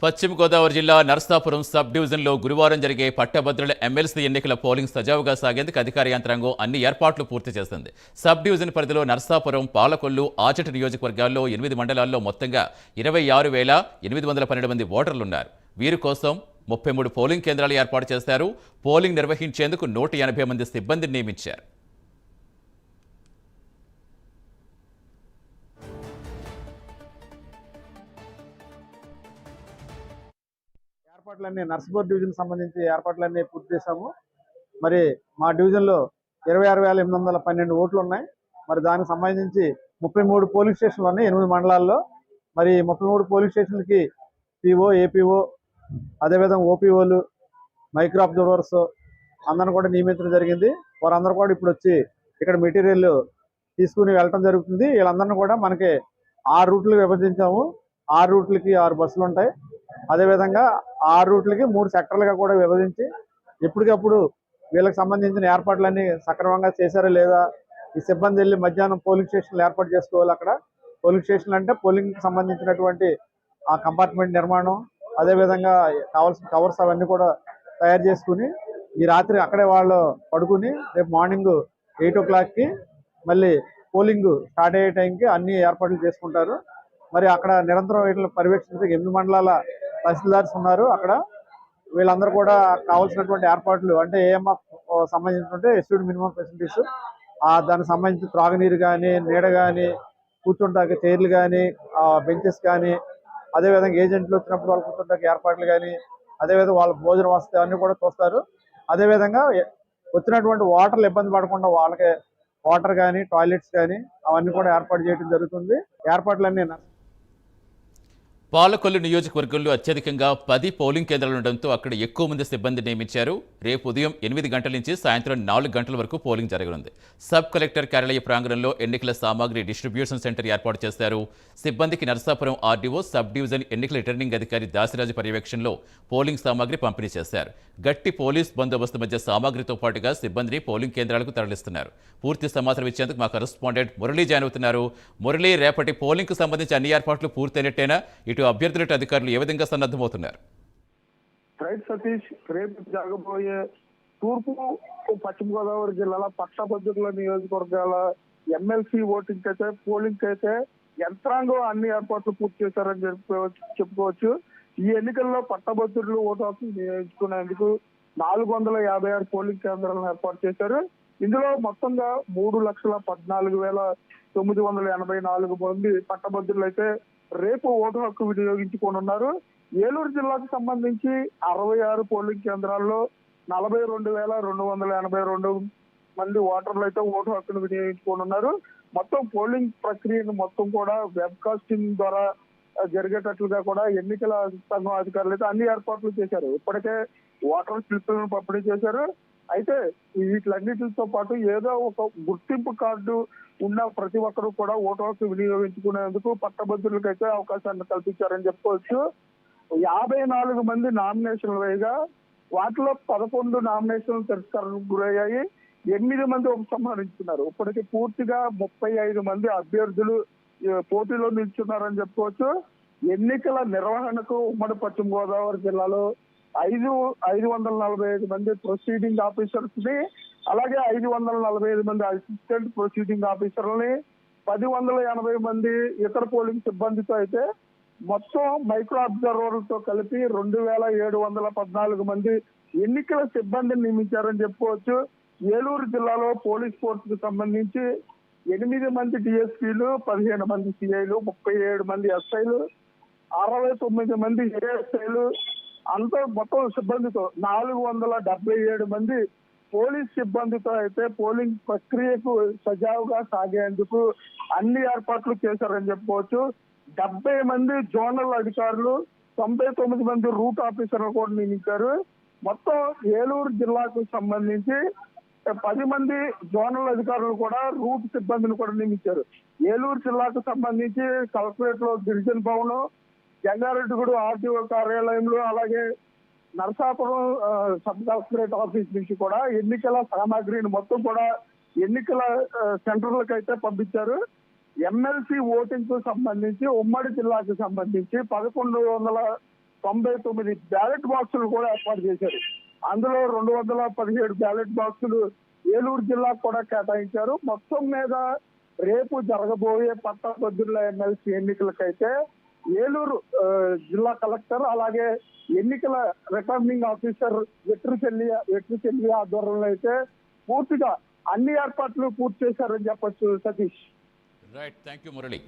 పశ్చిమ గోదావరి జిల్లా నరసాపురం సబ్ డివిజన్లో గురువారం జరిగే పట్టభద్రుల ఎమ్మెల్సీ ఎన్నికల పోలింగ్ సజావుగా సాగేందుకు అధికార యంత్రాంగం అన్ని ఏర్పాట్లు పూర్తి చేసింది. సబ్ డివిజన్ పరిధిలో నరసాపురం, పాలకొల్లు, ఆచట నియోజకవర్గాల్లో 8 మండలాల్లో మొత్తంగా 26,812 మంది ఓటర్లున్నారు. వీరి కోసం 33 పోలింగ్ కేంద్రాలు ఏర్పాటు చేశారు. పోలింగ్ నిర్వహించేందుకు 180 మంది సిబ్బందిని నియమించారు. ఏర్పాట్లన్నీ నర్సాపూర్ డివిజన్ సంబంధించి ఏర్పాట్లన్నీ పూర్తి చేశాము. మరి మా డివిజన్లో 26,812 ఓట్లు ఉన్నాయి. మరి దానికి సంబంధించి 33 పోలింగ్ స్టేషన్లు ఉన్నాయి 8 మండలాల్లో. మరి 33 పోలింగ్ స్టేషన్లకి పిఓ, ఏపీఓ, అదేవిధంగా ఓపీఓలు, మైక్రో అబ్జర్వర్స్ అందరిని కూడా నియమించడం జరిగింది. వారందరూ కూడా ఇప్పుడు వచ్చి ఇక్కడ మెటీరియల్ తీసుకుని వెళ్ళటం జరుగుతుంది. వీళ్ళందరినీ కూడా మనకి 6 రూట్లు విభజించాము. 6 రూట్లకి 6 బస్సులు ఉంటాయి. అదేవిధంగా 6 రూట్లకి 3 సెక్టర్లుగా కూడా విభజించి ఎప్పటికప్పుడు వీళ్ళకి సంబంధించిన ఏర్పాట్లన్నీ సక్రమంగా చేశారా లేదా, ఈ సిబ్బంది వెళ్ళి మధ్యాహ్నం పోలింగ్ స్టేషన్లు ఏర్పాటు చేసుకోవాలి. అక్కడ పోలింగ్ స్టేషన్లు అంటే పోలింగ్కి సంబంధించినటువంటి ఆ కంపార్ట్మెంట్ నిర్మాణం, అదేవిధంగా కావాల్సిన కవర్స్ అవన్నీ కూడా తయారు చేసుకుని ఈ రాత్రి అక్కడే వాళ్ళు పడుకుని రేపు మార్నింగ్ 8 o'clockకి మళ్ళీ పోలింగ్ స్టార్ట్ అయ్యే టైంకి అన్ని ఏర్పాట్లు చేసుకుంటారు. మరి అక్కడ నిరంతరం వీటిని పర్యవేక్షించే 8 మండలాల తహసీల్దార్స్ ఉన్నారు. అక్కడ వీళ్ళందరూ కూడా కావాల్సినటువంటి ఏర్పాట్లు అంటే ఏఎంఎఫ్ సంబంధించినటువంటి ఎస్యూడ్ మినిమం ఫెసిలిటీస్, దానికి సంబంధించి త్రాగునీరు కానీ, నీడ కానీ, కూర్చుంటాకి చైర్లు కానీ, బెంచెస్ కానీ, అదేవిధంగా ఏజెంట్లు వచ్చినప్పుడు వాళ్ళు కూర్చుంటాకి ఏర్పాట్లు కానీ, అదేవిధంగా వాళ్ళ భోజన వసతి అన్నీ కూడా చూస్తారు. అదేవిధంగా వచ్చినటువంటి వాటర్లు ఇబ్బంది పడకుండా వాళ్ళకి వాటర్ కానీ, టాయిలెట్స్ కానీ అవన్నీ కూడా ఏర్పాటు చేయడం జరుగుతుంది. ఏర్పాట్లన్నీ పాలకొల్లు నియోజకవర్గంలో అత్యధికంగా 10 పోలింగ్ కేంద్రాలు ఉండడంతో అక్కడ ఎక్కువ మంది సిబ్బంది నియమించారు. రేపు ఉదయం 8 గంటల నుంచి సాయంత్రం 4 గంటల వరకు పోలింగ్ జరగనుంది. సబ్ కలెక్టర్ కార్యాలయ ప్రాంగణంలో ఎన్నికల సామాగ్రి డిస్ట్రిబ్యూషన్ సెంటర్ ఏర్పాటు చేశారు. సిబ్బందికి నరసాపురం ఆర్డీఓ, సబ్ డివిజన్ ఎన్నికల రిటర్నింగ్ అధికారి దాసిరాజు పర్యవేక్షణలో పోలింగ్ సామాగ్రి పంపిణీ చేశారు. గట్టి పోలీస్ బందోబస్తు మధ్య సామాగ్రితో పాటుగా సిబ్బందిని పోలింగ్ కేంద్రాలకు తరలిస్తున్నారు. పూర్తి సమాచారం ఇచ్చేందుకు మా కరెస్పాండెంట్ మురళీ జాయిన్ అవుతున్నారు. మురళీ, రేపటి పోలింగ్ కు సంబంధించి అన్ని ఏర్పాట్లు పూర్తయినట్టేనా? ఇటు అభ్యర్థుల అధికారులు ఏ విధంగా సన్నద్ధమవుతున్నారు? రైట్ సతీష్, రేపు జరగబోయే తూర్పు పశ్చిమ గోదావరి జిల్లాల పట్టభద్రుల నియోజకవర్గాల ఎమ్మెల్సీ ఓటింగ్ అయితే పోలింగ్ అయితే యంత్రాంగం అన్ని ఏర్పాట్లు పూర్తి చేశారని చెప్పుకోవచ్చు. ఈ ఎన్నికల్లో పట్టభద్రులు ఓటు హక్కు వినియోగించుకునేందుకు 456 పోలింగ్ కేంద్రాలను ఏర్పాటు చేశారు. ఇందులో మొత్తంగా 3,14,984 మంది పట్టభద్రులు అయితే రేపు ఓటు హక్కు వినియోగించుకోనున్నారు. ఏలూరు జిల్లాకు సంబంధించి 66 పోలింగ్ కేంద్రాల్లో 42,282 మంది ఓటర్లు అయితే ఓటు హక్కును వినియోగించుకోనున్నారు. మొత్తం పోలింగ్ ప్రక్రియను మొత్తం కూడా వెబ్ కాస్టింగ్ ద్వారా జరిగేటట్లుగా కూడా ఎన్నికల సంఘం అధికారులు అయితే అన్ని ఏర్పాట్లు చేశారు. ఇప్పటికే ఓటర్ స్లిప్లను పంపిణీ చేశారు. అయితే వీటిలన్నిటితో పాటు ఏదో ఒక గుర్తింపు కార్డు ఉన్న ప్రతి ఒక్కరూ కూడా ఓటు హక్కు వినియోగించుకునేందుకు పట్టభద్రులకు అయితే అవకాశాన్ని కల్పించారని చెప్పుకోవచ్చు. 54 మంది నామినేషన్లు వేయగా వాటిలో 11 నామినేషన్లు తిరస్కరణకు గురయ్యాయి. 8 మంది ఉపసంహరించుకున్నారు. ఇప్పటికీ పూర్తిగా 35 మంది అభ్యర్థులు పోటీలో నిల్చున్నారని చెప్పుకోవచ్చు. ఎన్నికల నిర్వహణకు ఉమ్మడి పశ్చిమ గోదావరి జిల్లాలో 545 మంది ప్రొసీడింగ్ ఆఫీసర్స్ ని, అలాగే 545 మంది అసిస్టెంట్ ప్రొసీడింగ్ ఆఫీసర్లని, 1,180 మంది ఇతర పోలింగ్ సిబ్బందితో అయితే మొత్తం మైక్రో అబ్జర్వర్లతో కలిపి 2,714 మంది ఎన్నికల సిబ్బందిని నియమించారని చెప్పుకోవచ్చు. ఏలూరు జిల్లాలో పోలీస్ ఫోర్స్ కు సంబంధించి 8 మంది డిఎస్పీలు, 15 మంది సిఐలు, 37 మంది ఎస్ఐలు, 69 మంది ఏఎస్ఐలు, అంతా మొత్తం సిబ్బందితో 477 మంది పోలీస్ సిబ్బందితో అయితే పోలింగ్ ప్రక్రియకు సజావుగా సాగేందుకు అన్ని ఏర్పాట్లు చేశారని చెప్పుకోవచ్చు. 70 మంది జోనల్ అధికారులు, 99 మంది రూట్ ఆఫీసర్లు కూడా నియమించారు. మొత్తం ఏలూరు జిల్లాకు సంబంధించి 10 మంది జోనల్ అధికారులు కూడా రూట్ సిబ్బందిని కూడా నియమించారు. ఏలూరు జిల్లాకు సంబంధించి కలెక్టరేట్ లో డివిజన్ భవన్, జంగారెడ్డిగూడ ఆర్టీఓ కార్యాలయంలో, అలాగే నరసాపురం సబ్ కలెక్టరేట్ ఆఫీస్ నుంచి కూడా ఎన్నికల సామాగ్రిని మొత్తం కూడా ఎన్నికల సెంటర్లకు అయితే పంపించారు. ఎమ్మెల్సీ ఓటింగ్ కు సంబంధించి ఉమ్మడి జిల్లాకు సంబంధించి 99 బ్యాలెట్ బాక్సులు కూడా ఏర్పాటు చేశారు. అందులో 217 బ్యాలెట్ బాక్సులు ఏలూరు జిల్లాకు కూడా కేటాయించారు. మొత్తం మీద రేపు జరగబోయే పట్టభద్రుల ఎమ్మెల్సీ ఎన్నికలకైతే ఏలూరు జిల్లా కలెక్టర్ అలాగే ఎన్నికల రిటర్నింగ్ ఆఫీసర్ వెట్రిచెల్లి ఆధ్వర్యంలో అయితే పూర్తిగా అన్ని ఏర్పాట్లు పూర్తి చేశారని చెప్పొచ్చు Satish. Right, thank you Murali.